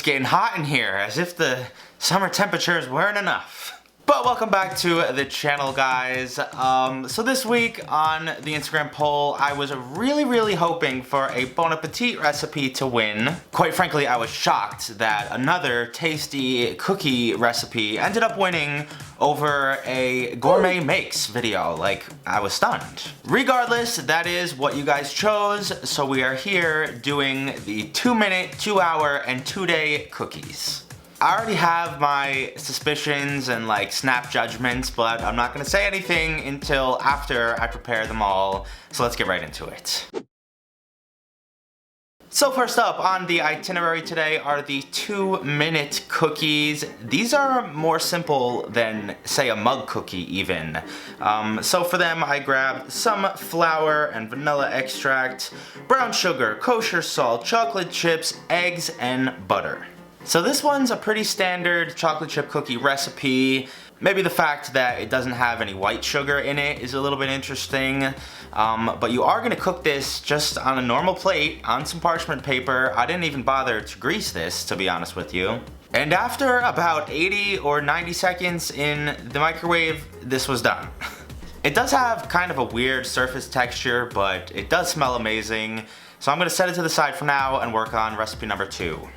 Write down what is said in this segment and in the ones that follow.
getting hot in here, as if the summer temperatures weren't enough. But welcome back to the channel, guys. So this week on the Instagram poll, I was really hoping for a Bon Appetit recipe to win. Quite frankly, I was shocked that another tasty cookie recipe ended up winning over a gourmet makes video. Like, I was stunned. Regardless, that is what you guys chose, so we are here doing the 2-minute, 2-hour, and 2-day cookies. I already have my suspicions and like snap judgments, but I'm not gonna say anything until after I prepare them all, so let's get right into it. So first up on the itinerary today are the 2-minute cookies. These are more simple than, say, a mug cookie even. So for them I grabbed some flour and vanilla extract, brown sugar, kosher salt, chocolate chips, eggs, and butter. So this one's a pretty standard chocolate chip cookie recipe. Maybe the fact that it doesn't have any white sugar in it is a little bit interesting. But you are gonna cook this just on a normal plate on some parchment paper. I didn't even bother to grease this, to be honest with you. And after about 80 or 90 seconds in the microwave, this was done. It does have kind of a weird surface texture, but it does smell amazing. So I'm gonna set it to the side for now and work on recipe number 2.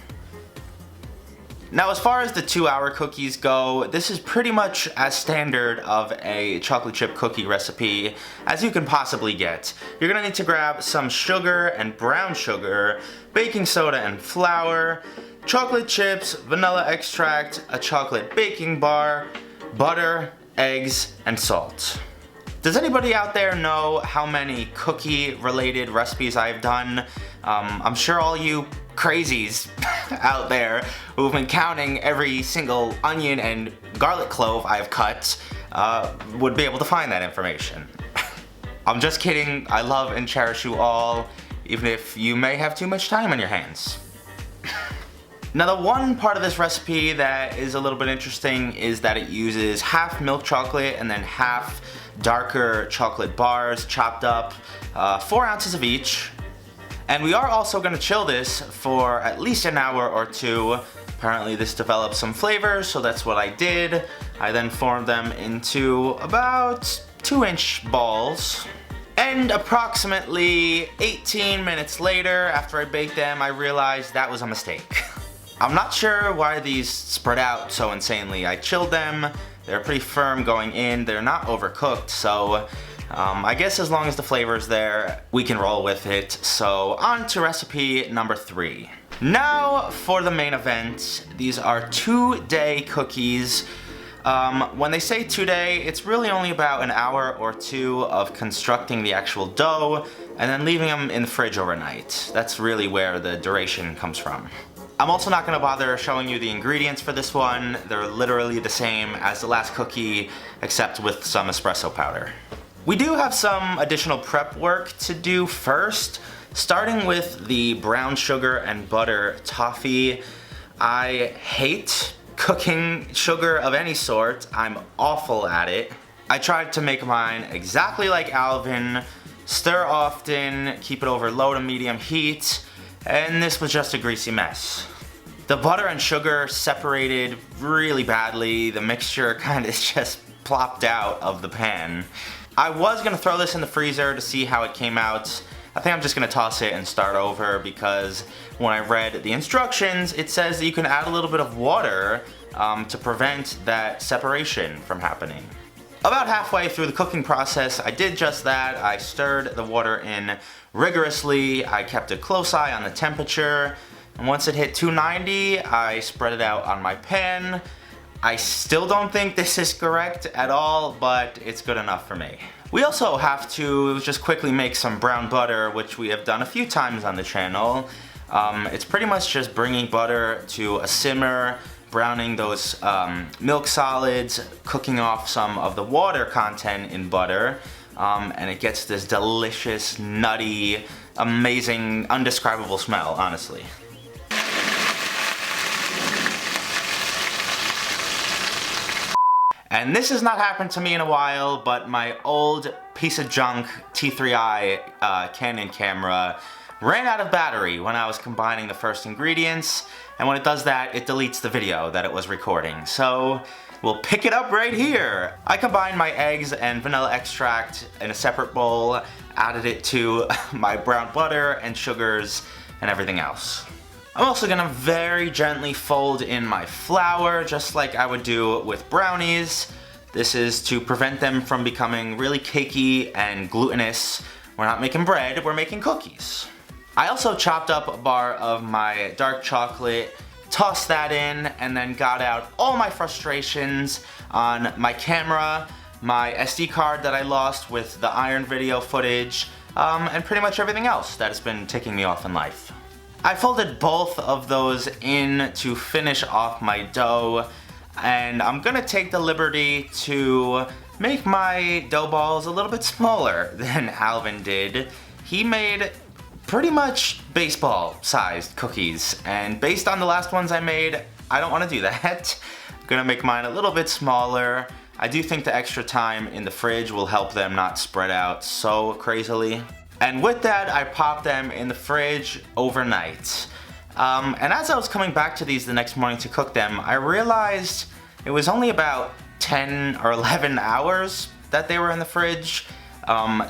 Now, as far as the 2-hour cookies go, this is pretty much as standard of a chocolate chip cookie recipe as you can possibly get. You're gonna need to grab some sugar and brown sugar, baking soda and flour, chocolate chips, vanilla extract, a chocolate baking bar, butter, eggs, and salt. Does anybody out there know how many cookie-related recipes I've done? I'm sure all you crazies out there who've been counting every single onion and garlic clove I've cut would be able to find that information. I'm just kidding. I love and cherish you all, even if you may have too much time on your hands. Now, the one part of this recipe that is a little bit interesting is that it uses half milk chocolate and then half darker chocolate bars chopped up, 4 ounces of each. And we are also gonna chill this for at least an hour or 2. Apparently this developed some flavors, so that's what I did. I then formed them into about 2-inch balls. And approximately 18 minutes later, after I baked them, I realized that was a mistake. I'm not sure why these spread out so insanely. I chilled them, they're pretty firm going in, they're not overcooked, so I guess as long as the flavor's there, we can roll with it. So on to recipe number 3. Now for the main event. These are 2-day cookies. When they say 2-day, it's really only about an hour or 2 of constructing the actual dough and then leaving them in the fridge overnight. That's really where the duration comes from. I'm also not going to bother showing you the ingredients for this one. They're literally the same as the last cookie, except with some espresso powder. We do have some additional prep work to do first, starting with the brown sugar and butter toffee. I hate cooking sugar of any sort. I'm awful at it. I tried to make mine exactly like Alvin, stir often, keep it over low to medium heat, and this was just a greasy mess. The butter and sugar separated really badly. The mixture kind of just plopped out of the pan. I was gonna throw this in the freezer to see how it came out. I think I'm just gonna toss it and start over because when I read the instructions, it says that you can add a little bit of water to prevent that separation from happening. About halfway through the cooking process, I did just that. I stirred the water in rigorously. I kept a close eye on the temperature. And once it hit 290, I spread it out on my pan. I still don't think this is correct at all, but it's good enough for me. We also have to just quickly make some brown butter, which we have done a few times on the channel. It's pretty much just bringing butter to a simmer, browning those milk solids, cooking off some of the water content in butter, and it gets this delicious, nutty, amazing, undescribable smell, honestly. And this has not happened to me in a while, but my old piece of junk T3i Canon camera ran out of battery when I was combining the first ingredients, and when it does that, it deletes the video that it was recording. So we'll pick it up right here. I combined my eggs and vanilla extract in a separate bowl, added it to my brown butter and sugars and everything else. I'm also gonna very gently fold in my flour, just like I would do with brownies. This is to prevent them from becoming really cakey and glutinous. We're not making bread, we're making cookies. I also chopped up a bar of my dark chocolate, tossed that in, and then got out all my frustrations on my camera, my SD card that I lost with the iron video footage, and pretty much everything else that has been ticking me off in life. I folded both of those in to finish off my dough, and I'm gonna take the liberty to make my dough balls a little bit smaller than Alvin did. He made pretty much baseball-sized cookies, and based on the last ones I made, I don't want to do that. I'm gonna make mine a little bit smaller. I do think the extra time in the fridge will help them not spread out so crazily. And with that, I popped them in the fridge overnight. And as I was coming back to these the next morning to cook them, I realized it was only about 10 or 11 hours that they were in the fridge.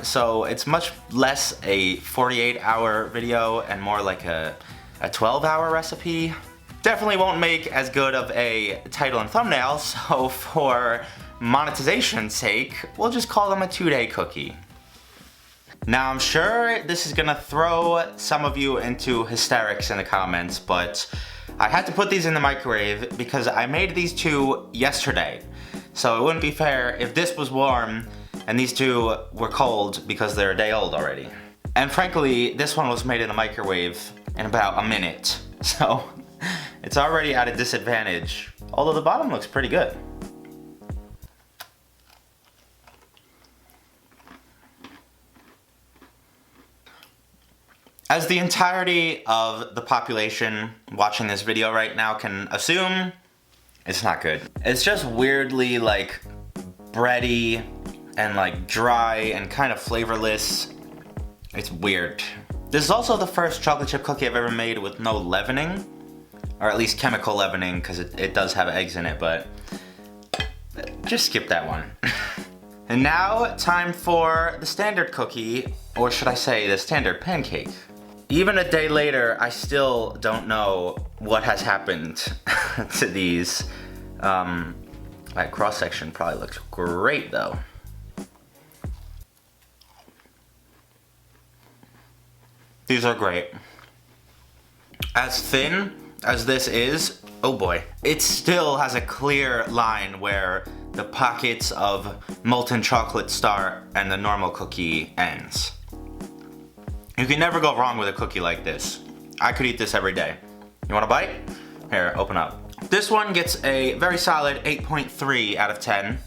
So it's much less a 48-hour video and more like a 12-hour recipe. Definitely won't make as good of a title and thumbnail, so for monetization's sake, we'll just call them a 2-day cookie. Now I'm sure this is gonna throw some of you into hysterics in the comments, but I had to put these in the microwave because I made these two yesterday. So it wouldn't be fair if this was warm and these two were cold because they're a day old already. And frankly, this one was made in the microwave in about a minute. So it's already at a disadvantage, although the bottom looks pretty good. As the entirety of the population watching this video right now can assume, it's not good. It's just weirdly like bready and like dry and kind of flavorless. It's weird. This is also the first chocolate chip cookie I've ever made with no leavening, or at least chemical leavening, because it does have eggs in it, but just skip that one. And now time for the standard cookie, or should I say the standard pancake. Even a day later, I still don't know what has happened to these. That cross section probably looks great though. These are great. As thin as this is, oh boy, it still has a clear line where the pockets of molten chocolate start and the normal cookie ends. You can never go wrong with a cookie like this. I could eat this every day. You want a bite? Here, open up. This one gets a very solid 8.3 out of 10.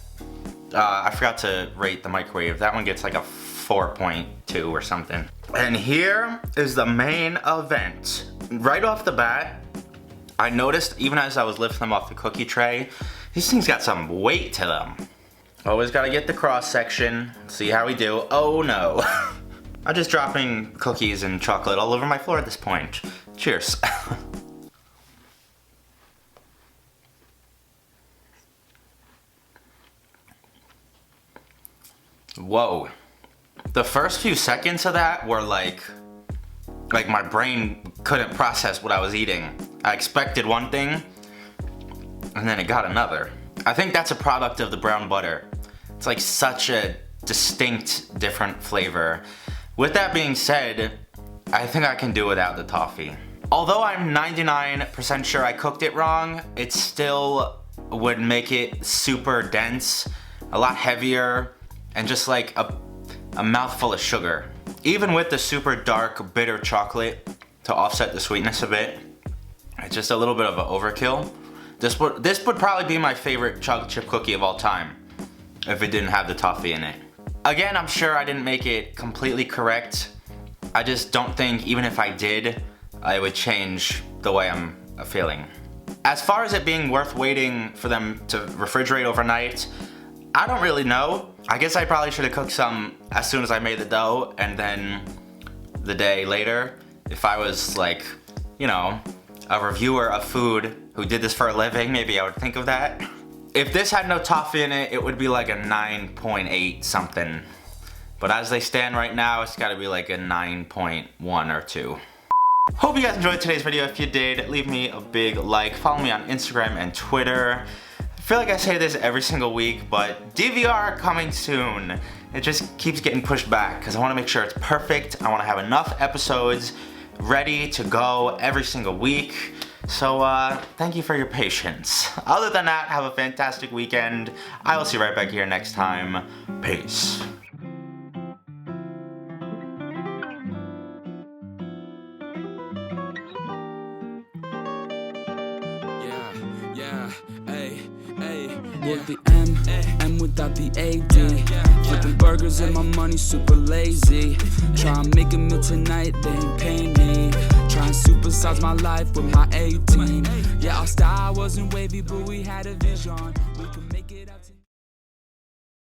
I forgot to rate the microwave. That one gets like a 4.2 or something. And here is the main event. Right off the bat, I noticed even as I was lifting them off the cookie tray, these things got some weight to them. Always gotta get the cross section, see how we do. Oh no. I'm just dropping cookies and chocolate all over my floor at this point. Cheers. Whoa. The first few seconds of that were like my brain couldn't process what I was eating. I expected one thing, and then it got another. I think that's a product of the brown butter. It's like such a distinct, different flavor. With that being said, I think I can do without the toffee. Although I'm 99% sure I cooked it wrong, it still would make it super dense, a lot heavier, and just like a mouthful of sugar. Even with the super dark, bitter chocolate to offset the sweetness a bit, it's just a little bit of an overkill. This would probably be my favorite chocolate chip cookie of all time if it didn't have the toffee in it. Again, I'm sure I didn't make it completely correct. I just don't think even if I did, it would change the way I'm feeling. As far as it being worth waiting for them to refrigerate overnight, I don't really know. I guess I probably should have cooked some as soon as I made the dough and then the day later. If I was like, you know, a reviewer of food who did this for a living, maybe I would think of that. If this had no toffee in it, it would be like a 9.8 something. But as they stand right now, it's gotta be like a 9.1 or 2. Hope you guys enjoyed today's video. If you did, leave me a big like. Follow me on Instagram and Twitter. I feel like I say this every single week, but DVR coming soon. It just keeps getting pushed back because I want to make sure it's perfect. I want to have enough episodes ready to go every single week. So thank you for your patience. Other than that, have a fantastic weekend. I will see you right back here next time. Peace. With the M without the AD. Flipping burgers and my money super lazy. Try and make a meal tonight, they ain't paying me. Try and supersize my life with my 18. Yeah, our style wasn't wavy, but we had a vision. We could make it out.